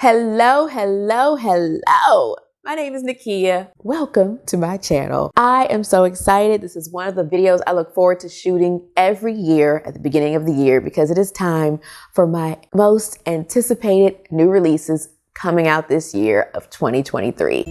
Hello. My name is Nakia. Welcome to my channel. I am so excited. This is one of the videos I look forward to shooting every year at the beginning of the year because it is time for my most anticipated new releases coming out this year of 2023.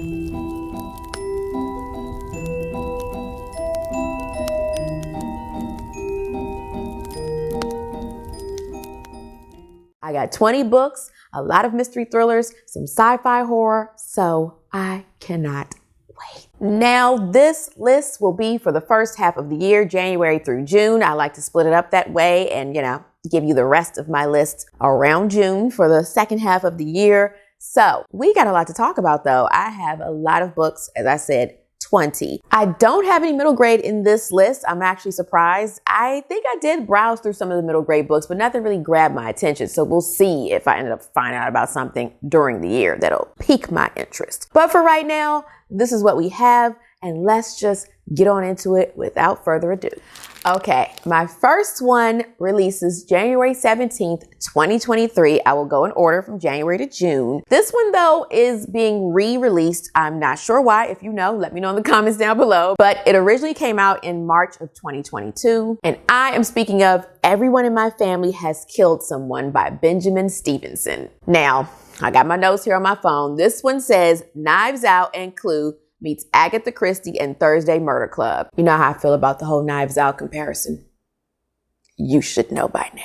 I got 20 books, a lot of mystery thrillers, some sci-fi horror, so I cannot wait. Now, this list will be for the first half of the year, January through June. I like to split it up that way and, give you the rest of my list around June for the second half of the year. So we got a lot to talk about though. I have a lot of books, as I said, 20. I don't have any middle grade in this list. I'm actually surprised. I think I did browse through some of the middle grade books, but nothing really grabbed my attention. So we'll see if I ended up finding out about something during the year that'll pique my interest. But for right now, this is what we have, and let's just get on into it without further ado. Okay, my first one releases January 17th, 2023. I will go in order from January to June. This one though is being re-released. I'm not sure why. If you know, let me know in the comments down below. But it originally came out in March of 2022. And I am speaking of Everyone in My Family Has Killed Someone by Benjamin Stevenson. Now, I got my notes here on my phone. This one says Knives Out and Clue meets Agatha Christie and Thursday Murder Club. You know how I feel about the whole Knives Out comparison. You should know by now.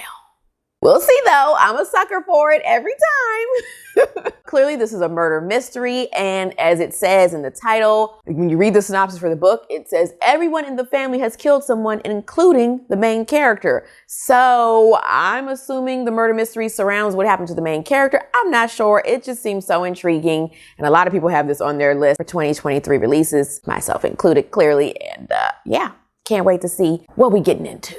We'll see though, I'm a sucker for it every time. Clearly this is a murder mystery, and as it says in the title, when you read the synopsis for the book, it says everyone in the family has killed someone, including the main character. So I'm assuming the murder mystery surrounds what happened to the main character. I'm not sure, it just seems so intriguing, and a lot of people have this on their list for 2023 releases, myself included clearly, and yeah, can't wait to see what we're getting into.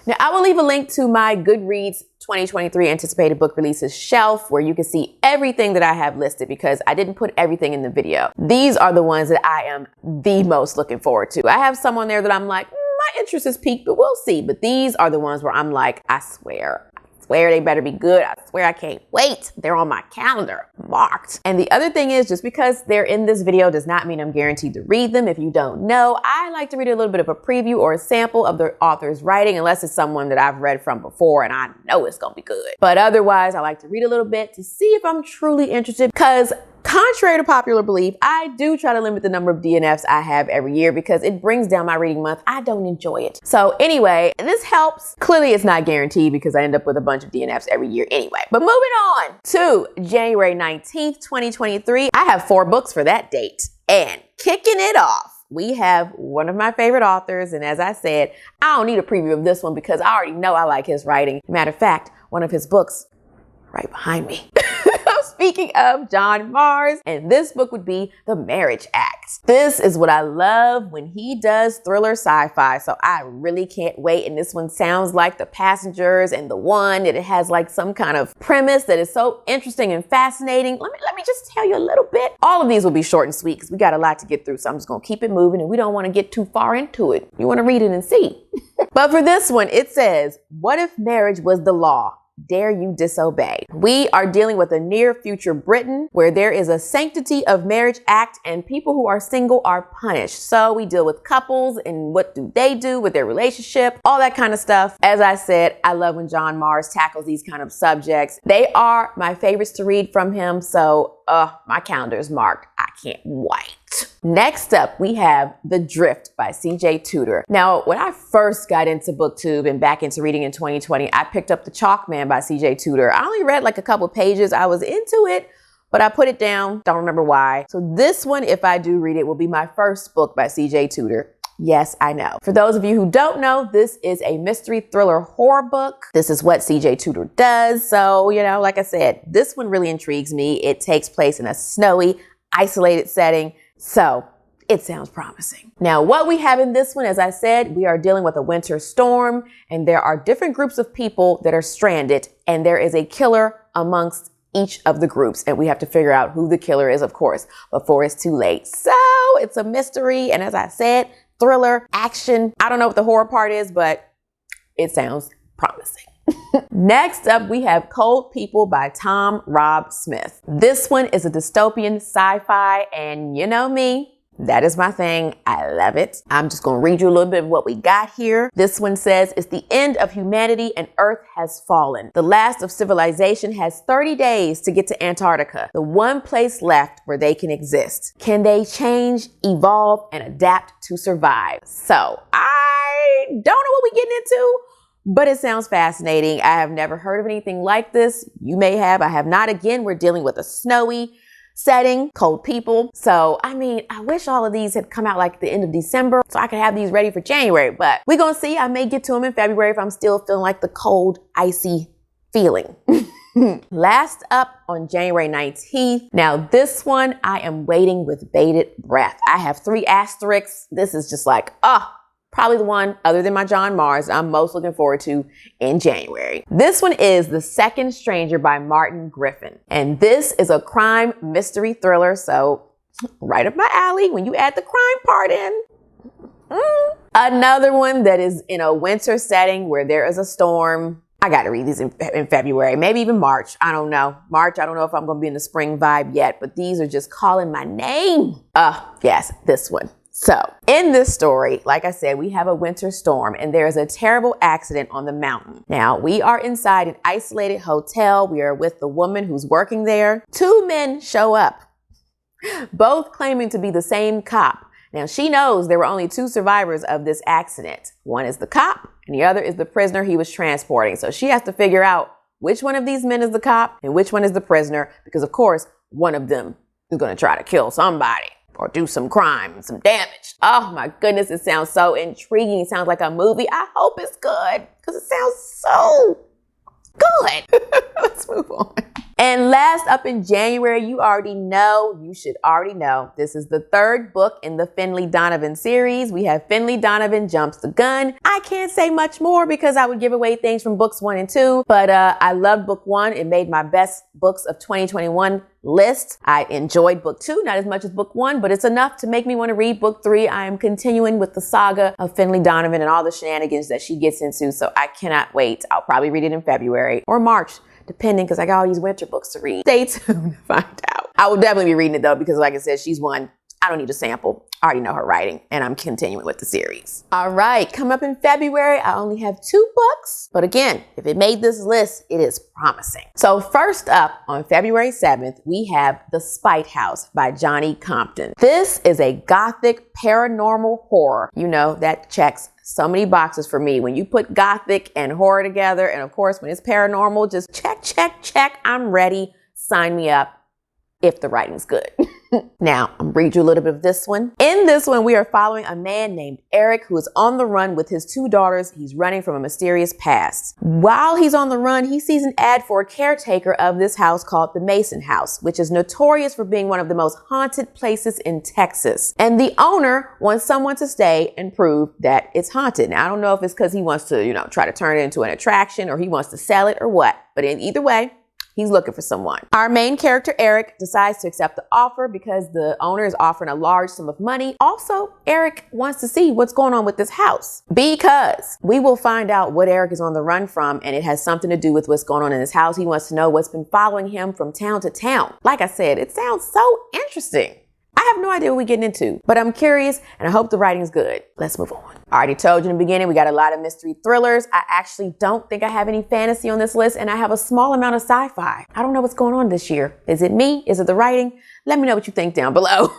Now, I will leave a link to my GOODREADS 2023 anticipated book releases shelf where you can see everything that I have listed because I didn't put everything in the video. These are the ones that I am the most looking forward to. I have some on there that I'm like, my interest is peaked, but we'll see. But these are the ones where I'm like, I swear they better be good. I swear I can't wait. They're on my calendar, marked. And the other thing is, just because they're in this video does not mean I'm guaranteed to read them. If you don't know, I like to read a little bit of a preview or a sample of the author's writing, unless it's someone that I've read from before and I know it's gonna be good. But otherwise, I like to read a little bit to see if I'm truly interested, because contrary to popular belief, I do try to limit the number of DNFs I have every year because it brings down my reading month. I don't enjoy it. So anyway, this helps. Clearly it's not guaranteed because I end up with a bunch of DNFs every year anyway. But moving on to January 19th, 2023. I have 4 books for that date. And kicking it off, we have one of my favorite authors. And as I said, I don't need a preview of this one because I already know I like his writing. Matter of fact, one of his books right behind me. Speaking of John Mars, and this book would be The Marriage Act. This is what I love when he does thriller sci-fi, so I really can't wait. And this one sounds like The Passengers and The One, and it has like some kind of premise that is so interesting and fascinating. Let me just tell you a little bit. All of these will be short and sweet because we got a lot to get through, so I'm just gonna keep it moving and we don't want to get too far into it. You want to read it and see. But for this one, it says, what if marriage was the law? Dare you disobey? We are dealing with a near future Britain where there is a sanctity of marriage act and people who are single are punished. So we deal with couples and what do they do with their relationship, all that kind of stuff. As I said, I love when John Mars tackles these kind of subjects. They are my favorites to read from him. So my calendar is marked. I can't wait. Next up, we have The Drift by C.J. Tudor. Now, when I first got into BookTube and back into reading in 2020, I picked up The Chalk Man by C.J. Tudor. I only read like a couple pages. I was into it, but I put it down. Don't remember why. So this one, if I do read it, will be my first book by C.J. Tudor. Yes, I know. For those of you who don't know, this is a mystery thriller horror book. This is what C.J. Tudor does. So, like I said, this one really intrigues me. It takes place in a snowy, isolated setting. So it sounds promising. Now, what we have in this one, as I said, we are dealing with a winter storm, and there are different groups of people that are stranded, and there is a killer amongst each of the groups, and we have to figure out who the killer is, of course, before it's too late. So it's a mystery, and as I said, thriller, action. I don't know what the horror part is, but it sounds promising. Next up, we have Cold People by Tom Rob Smith. This one is a dystopian sci-fi, and you know me, that is my thing. I love it. I'm just gonna read you a little bit of what we got here. This one says, it's the end of humanity and Earth has fallen. The last of civilization has 30 days to get to Antarctica, the one place left where they can exist. Can they change, evolve, and adapt to survive? So I don't know what we're getting into, but it sounds fascinating. I have never heard of anything like this. You may have, I have not. Again, we're dealing with a snowy setting, Cold People. So, I mean, I wish all of these had come out like the end of December so I could have these ready for January, but we're gonna see. I may get to them in February if I'm still feeling like the cold, icy feeling. Last up on January 19th. Now this one, I am waiting with bated breath. I have 3 asterisks. This is just like, probably the one, other than my John Mars, I'm most looking forward to in January. This one is The Second Stranger by Martin Griffin. And this is a crime mystery thriller, so right up my alley when you add the crime part in. Another one that is in a winter setting where there is a storm. I got to read these in February, maybe even March. I don't know. March, I don't know if I'm going to be in the spring vibe yet, but these are just calling my name. Yes, this one. So in this story, like I said, we have a winter storm and there is a terrible accident on the mountain. Now we are inside an isolated hotel. We are with the woman who's working there. 2 men show up, both claiming to be the same cop. Now she knows there were only 2 survivors of this accident. One is the cop and the other is the prisoner he was transporting. So she has to figure out which one of these men is the cop and which one is the prisoner, because of course, one of them is going to try to kill somebody or do some crime and some damage. Oh my goodness, it sounds so intriguing. It sounds like a movie. I hope it's good because it sounds so good. Let's move on. And last up in January, you should already know, this is the 3rd book in the Finley Donovan series. We have Finley Donovan Jumps the Gun. I can't say much more because I would give away things from books 1 and 2, but I loved book 1. It made my best books of 2021 list. I enjoyed book 2, not as much as book 1, but it's enough to make me want to read book 3. I am continuing with the saga of Finley Donovan and all the shenanigans that she gets into, so I cannot wait. I'll probably read it in February or March, depending, because I got all these winter books to read. Stay tuned to find out. I will definitely be reading it though, because like I said, she's one I don't need a sample. I already know her writing, and I'm continuing with the series. All right, come up in February, I only have 2 books, but again, if it made this list, it is promising. So first up, on February 7th, we have The Spite House by Johnny Compton. This is a gothic paranormal horror. You know, that checks so many boxes for me. When you put gothic and horror together, and of course, when it's paranormal, just check, check, check. I'm ready. Sign me up if the writing's good. Now, I'm gonna read you a little bit of this one. In this one, we are following a man named Eric who is on the run with his 2 daughters. He's running from a mysterious past. While he's on the run, he sees an ad for a caretaker of this house called the Mason House, which is notorious for being one of the most haunted places in Texas. And the owner wants someone to stay and prove that it's haunted. Now, I don't know if it's because he wants to, try to turn it into an attraction, or he wants to sell it or what, but in either way, he's looking for someone. Our main character, Eric, decides to accept the offer because the owner is offering a large sum of money. Also, Eric wants to see what's going on with this house, because we will find out what Eric is on the run from, and it has something to do with what's going on in this house. He wants to know what's been following him from town to town. Like I said, it sounds so interesting. I have no idea what we're getting into, but I'm curious and I hope the writing's good. Let's move on. I already told you in the beginning, we got a lot of mystery thrillers. I actually don't think I have any fantasy on this list, and I have a small amount of sci-fi. I don't know what's going on this year. Is it me? Is it the writing? Let me know what you think down below.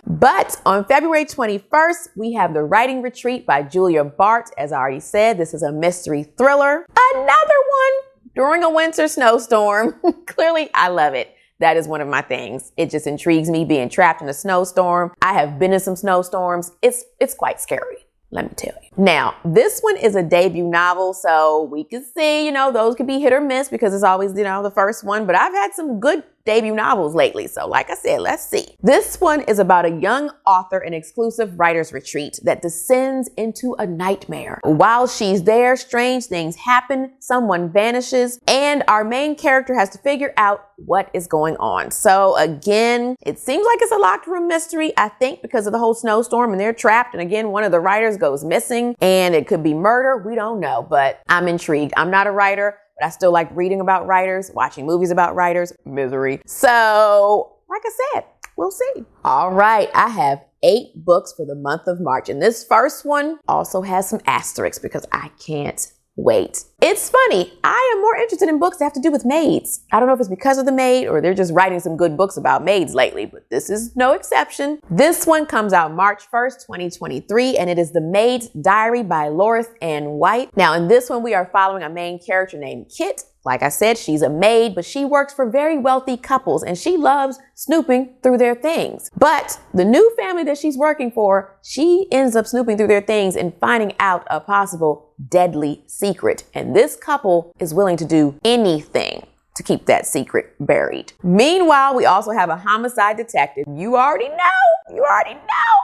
But on February 21st, we have The Writing Retreat by Julia Bart. As I already said, this is a mystery thriller. Another one during a winter snowstorm. Clearly, I love it. That is one of my things. It just intrigues me, being trapped in a snowstorm. I have been in some snowstorms. It's quite scary, let me tell you. Now, this one is a debut novel, so we can see, those could be hit or miss because it's always, the first one, but I've had some good debut novels lately. So like I said, let's see. This one is about a young author in exclusive writer's retreat that descends into a nightmare. While she's there, strange things happen, someone vanishes, and our main character has to figure out what is going on. So again, it seems like it's a locked room mystery, I think, because of the whole snowstorm and they're trapped. And again, one of the writers goes missing, and it could be murder. We don't know, but I'm intrigued. I'm not a writer. but I still like reading about writers, watching movies about writers. Misery. So, like I said, we'll see. All right, I have 8 books for the month of March, and this first one also has some asterisks because I can't wait. It's funny, I am more interested in books that have to do with maids. I don't know if it's because of the maid or they're just writing some good books about maids lately, but this is no exception. This one comes out March 1st, 2023, and it is The Maid's Diary by Loris Ann White. Now, in this one, we are following a main character named Kit. Like I said, she's a maid, but she works for very wealthy couples and she loves snooping through their things. But the new family that she's working for, she ends up snooping through their things and finding out a possible deadly secret. And this couple is willing to do anything to keep that secret buried. Meanwhile, we also have a homicide detective. You already know.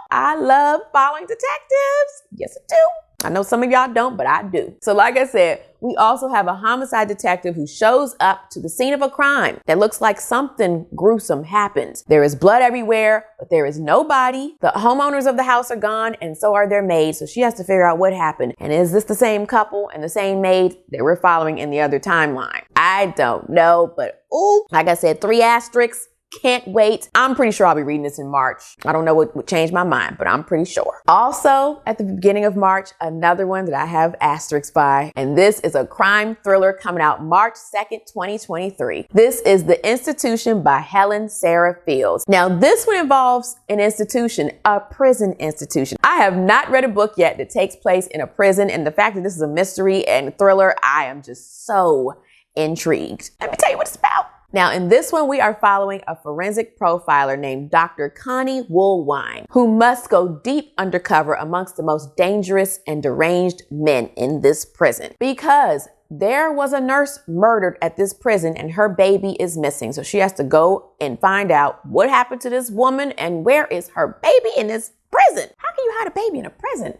I love following detectives. Yes, I do. I know some of y'all don't, but I do. So like I said, we also have a homicide detective who shows up to the scene of a crime that looks like something gruesome happened. There is blood everywhere, but there is no body. The homeowners of the house are gone, and so are their maids. So she has to figure out what happened. And is this the same couple and the same maid that we're following in the other timeline? I don't know, but ooh, like I said, 3 asterisks. Can't wait. I'm pretty sure I'll be reading this in March. I don't know what would change my mind, but I'm pretty sure. Also, at the beginning of March, another one that I have asterisks by, and this is a crime thriller coming out March 2nd, 2023. This is The Institution by Helen Sarah Fields. Now, this one involves an institution, a prison institution. I have not read a book yet that takes place in a prison, and the fact that this is a mystery and thriller, I am just so intrigued. Let me tell you what it's about. Now, in this one, we are following a forensic profiler named Dr. Connie Woolwine, who must go deep undercover amongst the most dangerous and deranged men in this prison because there was a nurse murdered at this prison and her baby is missing. So she has to go and find out what happened to this woman and where is her baby in this prison. How can you hide a baby in a prison?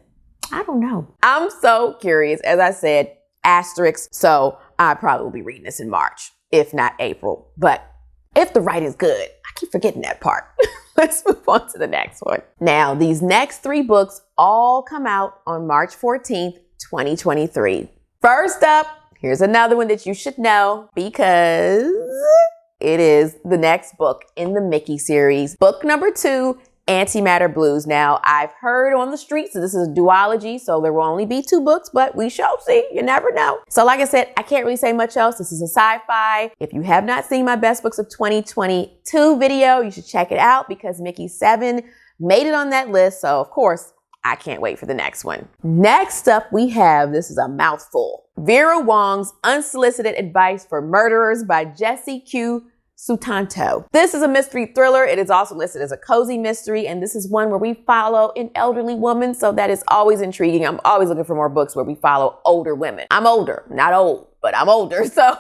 I don't know. I'm so curious. As I said, asterisks. So I probably will be reading this in March, if not April. But if the writing's good, I keep forgetting that part. Let's move on to the next one. Now, these next 3 books all come out on March 14th, 2023. First up, here's another one that you should know because it is the next book in the Mickey series. Book number 2, Antimatter Blues. Now, I've heard on the streets that this is a duology, so there will only be 2 books, but we shall see. You never know. So like I said, I can't really say much else. This is a sci-fi. If you have not seen my best books of 2022 video, you should check it out because Mickey 7 made it on that list. So of course, I can't wait for the next one. Next up, we have, this is a mouthful, Vera Wong's Unsolicited Advice for Murderers by Jesse Q. Sutanto. This is a mystery thriller. It is also listed as a cozy mystery, and this is one where we follow an elderly woman, so that is always intriguing. I'm always looking for more books where we follow older women. I'm older, not old, but I'm older, so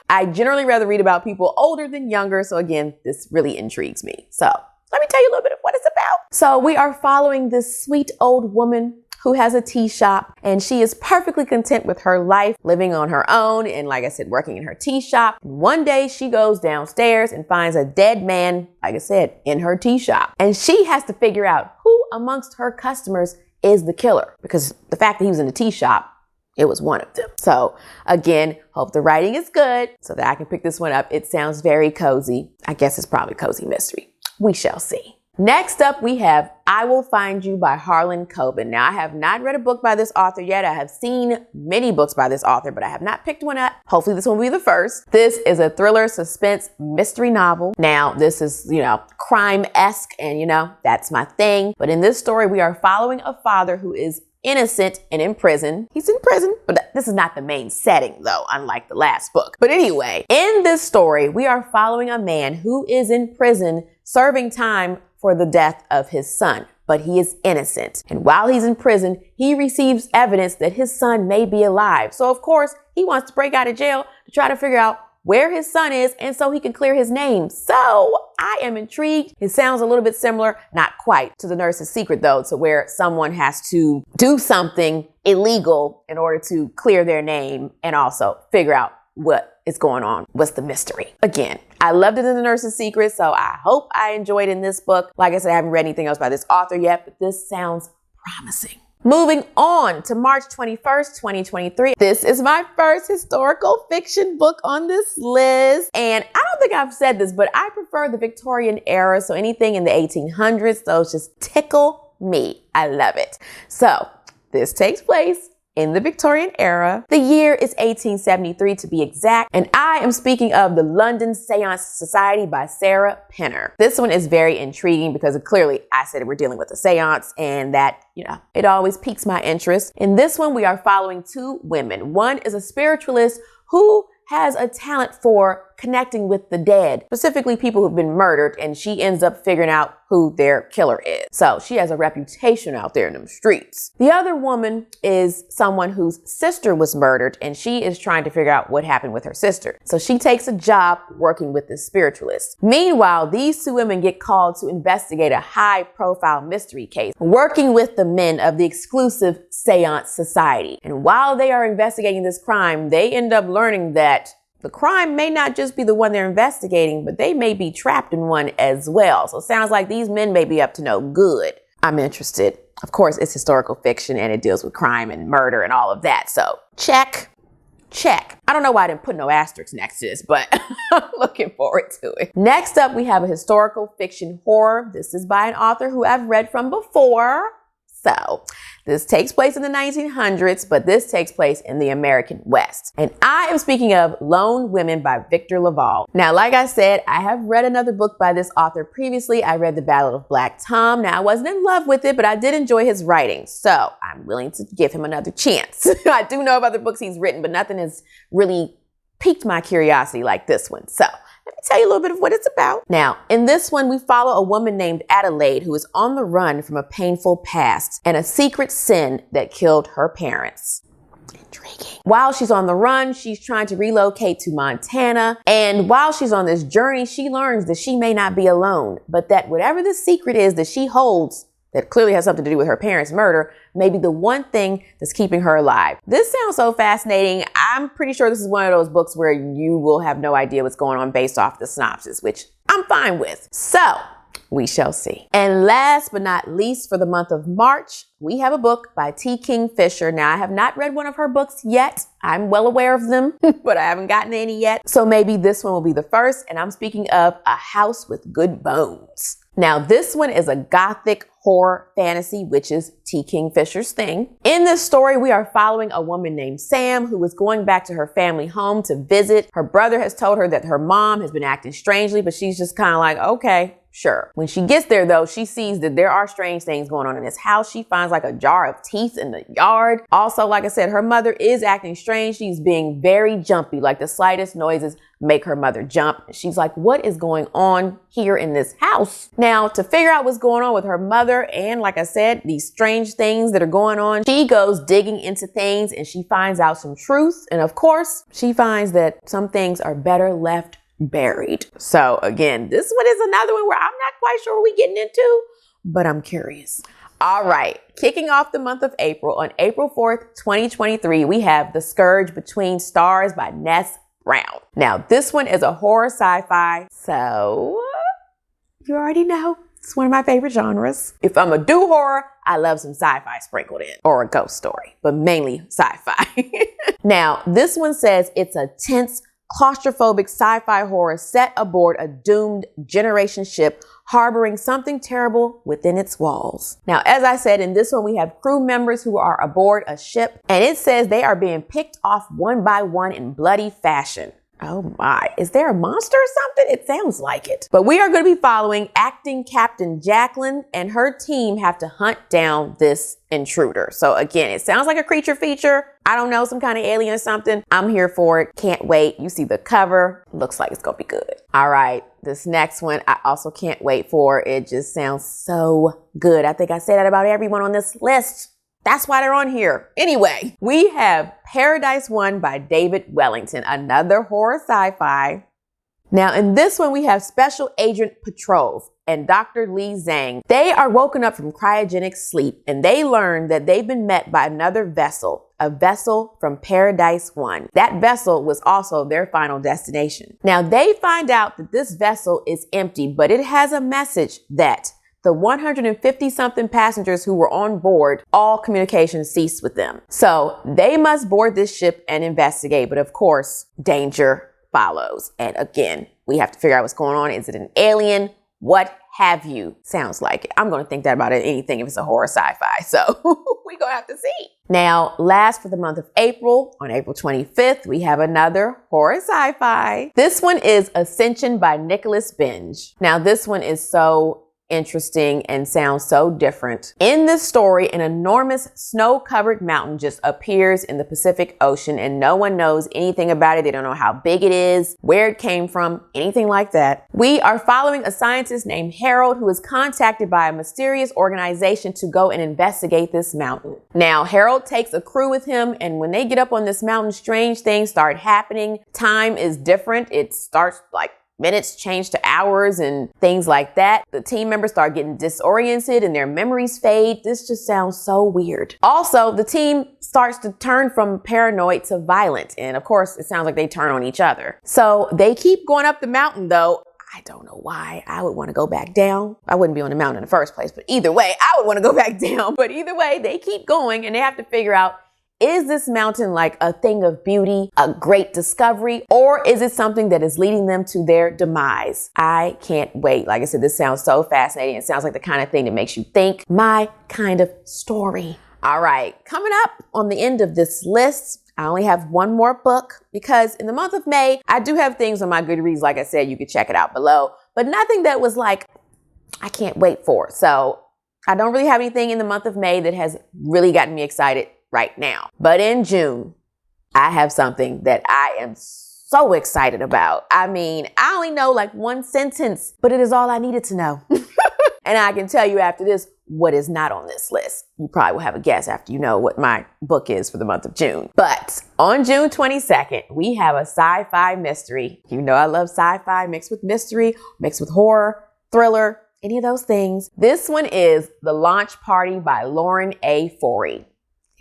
I generally rather read about people older than younger, so again, this really intrigues me. So let me tell you a little bit of what it's about. So we are following this sweet old woman who has a tea shop, and she is perfectly content with her life, living on her own, and like I said, working in her tea shop. One day she goes downstairs and finds a dead man, like I said, in her tea shop. And she has to figure out who amongst her customers is the killer, because the fact that he was in the tea shop, it was one of them. So again, hope the writing is good so that I can pick this one up. It sounds very cozy. I guess it's probably cozy mystery. We shall see. Next up, we have I Will Find You by Harlan Coben. Now, I have not read a book by this author yet. I have seen many books by this author, but I have not picked one up. Hopefully this one will be the first. This is a thriller, suspense, mystery novel. Now, this is, crime-esque, and, that's my thing. But in this story, we are following a father who is innocent and in prison. He's in prison, but this is not the main setting, though, unlike the last book. But anyway, in this story, we are following a man who is in prison serving time for the death of his son, but he is innocent. And while he's in prison, he receives evidence that his son may be alive. So of course, he wants to break out of jail to try to figure out where his son is, and so he can clear his name. So I am intrigued. It sounds a little bit similar, not quite, to The Nurse's Secret though, to where someone has to do something illegal in order to clear their name and also figure out what is going on. What's the mystery? Again, I loved it in The Nurse's Secret, so I hope I enjoyed in this book. Like I said, I haven't read anything else by this author yet, but this sounds promising. Moving on to March 21st, 2023. This is my first historical fiction book on this list. And I don't think I've said this, but I prefer the Victorian era. So anything in the 1800s, those just tickle me. I love it. So this takes place in the Victorian era. The year is 1873 to be exact, and I am speaking of the London Seance Society by Sarah Penner. This one is very intriguing because clearly I said we're dealing with a seance, and that, it always piques my interest. In this one, we are following two women. One is a spiritualist who has a talent for connecting with the dead, specifically people who've been murdered, and she ends up figuring out who their killer is. So she has a reputation out there in them streets. The other woman is someone whose sister was murdered, and she is trying to figure out what happened with her sister. So she takes a job working with this spiritualist. Meanwhile, these two women get called to investigate a high-profile mystery case, working with the men of the exclusive Seance Society. And while they are investigating this crime, they end up learning that the crime may not just be the one they're investigating, but they may be trapped in one as well. So it sounds like these men may be up to no good. I'm interested. Of course, it's historical fiction and it deals with crime and murder and all of that. So check. I don't know why I didn't put no asterisks next to this, but I'm looking forward to it. Next up, we have a historical fiction horror. This is by an author who I've read from before. So this takes place in the 1900s, but this takes place in the American West. And I am speaking of Lone Women by Victor Laval. Now, like I said, I have read another book by this author previously. I read The Ballad of Black Tom. Now, I wasn't in love with it, but I did enjoy his writing. So I'm willing to give him another chance. I do know of other books he's written, but nothing has really piqued my curiosity like this one. So let me tell you a little bit of what it's about. Now, in this one, we follow a woman named Adelaide who is on the run from a painful past and a secret sin that killed her parents. Intriguing. While she's on the run, she's trying to relocate to Montana. And while she's on this journey, she learns that she may not be alone, but that whatever the secret is that she holds that clearly has something to do with her parents' murder may be the one thing that's keeping her alive. This sounds so fascinating. I'm pretty sure this is one of those books where you will have no idea what's going on based off the synopsis, which I'm fine with. So we shall see. And last but not least, for the month of March, we have a book by T. Kingfisher. Now, I have not read one of her books yet. I'm well aware of them, but I haven't gotten any yet. So maybe this one will be the first. And I'm speaking of A House with Good Bones. Now, this one is a gothic horror fantasy, which is T. Kingfisher's thing. In this story, we are following a woman named Sam who is going back to her family home to visit. Her brother has told her that her mom has been acting strangely, but she's just kind of like, okay, sure. When she gets there, though, she sees that there are strange things going on in this house. She finds like a jar of teeth in the yard. Also, like I said, her mother is acting strange. She's being very jumpy, like the slightest noises make her mother jump. She's like, what is going on here in this house? Now, to figure out what's going on with her mother and, like I said, these strange things that are going on, she goes digging into things and she finds out some truth. And of course, she finds that some things are better left buried. So again, this one is another one where I'm not quite sure what we're getting into, but I'm curious. All right, kicking off the month of April, on April 4th, 2023, we have The Scourge Between Stars by Ness Brown. Now, this one is a horror sci-fi, so you already know it's one of my favorite genres. If I'm gonna do horror, I love some sci-fi sprinkled in, or a ghost story, but mainly sci-fi. Now, this one says it's a tense, claustrophobic sci-fi horror set aboard a doomed generation ship harboring something terrible within its walls. Now, as I said, in this one, we have crew members who are aboard a ship, and it says they are being picked off one by one in bloody fashion. Oh my, is there a monster or something? It sounds like it. But we are going to be following acting Captain Jacqueline, and her team have to hunt down this intruder. So again, it sounds like a creature feature. I don't know, some kind of alien or something. I'm here for it. Can't wait. You see the cover. Looks like it's going to be good. All right, this next one I also can't wait for. It just sounds so good. I think I say that about everyone on this list. That's why they're on here. Anyway, we have Paradise 1 by David Wellington, another horror sci-fi. Now, in this one, we have Special Agent Petrov and Dr. Lee Zhang. They are woken up from cryogenic sleep, and they learn that they've been met by another vessel, a vessel from Paradise 1. That vessel was also their final destination. Now, they find out that this vessel is empty, but it has a message that the 150-something passengers who were on board, all communication ceased with them. So they must board this ship and investigate. But of course, danger follows. And again, we have to figure out what's going on. Is it an alien? What have you? Sounds like it. I'm going to think that about anything if it's a horror sci-fi. So we're going to have to see. Now, last for the month of April, on April 25th, we have another horror sci-fi. This one is Ascension by Nicholas Binge. Now, this one is so interesting and sounds so different. In this story, an enormous snow-covered mountain just appears in the Pacific Ocean and no one knows anything about it. They don't know how big it is, where it came from, anything like that. We are following a scientist named Harold who is contacted by a mysterious organization to go and investigate this mountain. Now, Harold takes a crew with him, and when they get up on this mountain, strange things start happening. Time is different. It starts like minutes change to hours and things like that. The team members start getting disoriented and their memories fade. This just sounds so weird. Also, the team starts to turn from paranoid to violent. And of course, it sounds like they turn on each other. So they keep going up the mountain though. I don't know why. I would want to go back down. I wouldn't be on the mountain in the first place, but either way, I would want to go back down. But either way, they keep going and they have to figure out, is this mountain like a thing of beauty, a great discovery, or is it something that is leading them to their demise? I can't wait. Like I said, this sounds so fascinating. It sounds like the kind of thing that makes you think. My kind of story. All right, coming up on the end of this list, I only have one more book because in the month of May, I do have things on my GOODREADS. Like I said, you can check it out below, but nothing that was like, I can't wait for. So I don't really have anything in the month of May that has really gotten me excited right now. But in June, I have something that I am so excited about. I mean, I only know like one sentence, but it is all I needed to know. And I can tell you after this what is not on this list. You probably will have a guess after you know what my book is for the month of June. But on June 22nd, we have a sci-fi mystery. You know I love sci-fi mixed with mystery, mixed with horror, thriller, any of those things. This one is The Launch Party by Lauren A. Forey.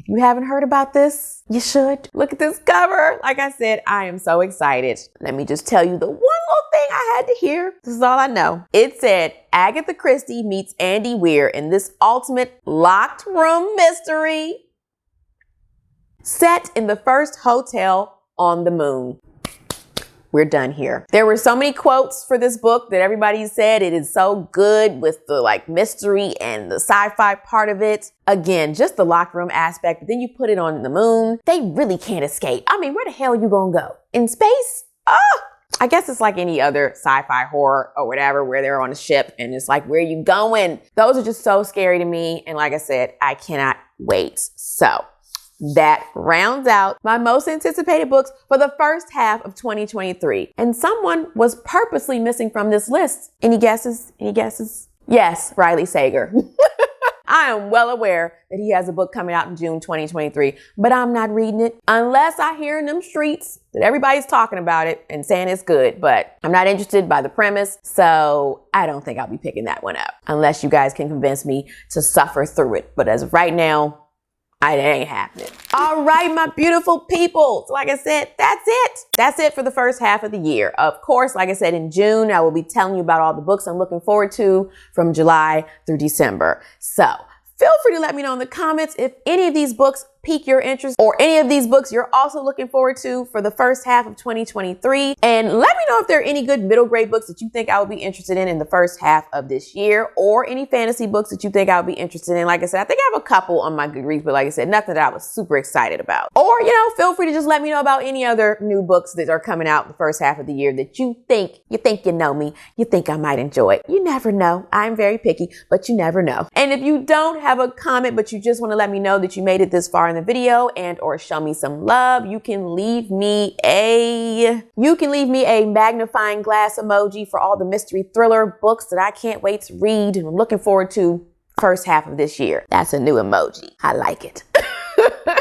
If you haven't heard about this, you should. Look at this cover. Like I said, I am so excited. Let me just tell you the one little thing I had to hear. This is all I know. It said, Agatha Christie meets Andy Weir in this ultimate locked room mystery set in the first hotel on the moon. We're done here. There were so many quotes for this book that everybody said it is so good with the like mystery and the sci-fi part of it. Again, just the locked room aspect, but then you put it on the moon. They really can't escape. I mean, where the hell are you gonna go? In space? Oh! I guess it's like any other sci-fi horror or whatever where they're on a ship and it's like, where are you going? Those are just so scary to me. And like I said, I cannot wait. So that rounds out my most anticipated books for the first half of 2023. And someone was purposely missing from this list. Any guesses? Any guesses? Yes, Riley Sager. I am well aware that he has a book coming out in June 2023, but I'm not reading it unless I hear in them streets that everybody's talking about it and saying it's good, but I'm not interested by the premise, so I don't think I'll be picking that one up unless you guys can convince me to suffer through it. But as of right now, it ain't happening. All right, my beautiful people. So like I said, that's it. That's it for the first half of the year. Of course, like I said, in June, I will be telling you about all the books I'm looking forward to from July through December. So feel free to let me know in the comments if any of these books pique your interest or any of these books you're also looking forward to for the first half of 2023. And let me know if there are any good middle grade books that you think I would be interested in the first half of this year, or any fantasy books that you think I would be interested in. Like I said, I think I have a couple on my GOODREADS, but like I said, nothing that I was super excited about. Or, feel free to just let me know about any other new books that are coming out the first half of the year that you think you know me, you think I might enjoy. You never know. I'm very picky, but you never know. And if you don't have a comment, but you just want to let me know that you made it this far in the video and or show me some love, you can leave me a magnifying glass emoji for all the mystery thriller books that I can't wait to read and I'm looking forward to first half of this year. That's a new emoji. I like it.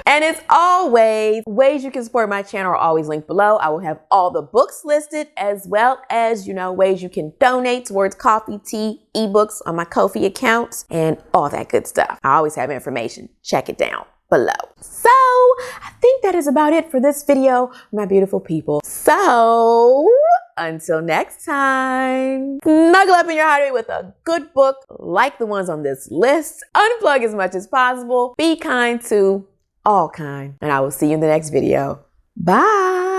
And as always, ways you can support my channel are always linked below. I will have all the books listed, as well as, ways you can donate towards coffee, tea, ebooks on my Ko-fi account, and all that good stuff. I always have information. Check it down below. So I think that is about it for this video, my beautiful people. So Until next time, snuggle up in your hideaway with a good book like the ones on this list. Unplug as much as possible. Be kind to all kind. And I will see you in the next video. Bye.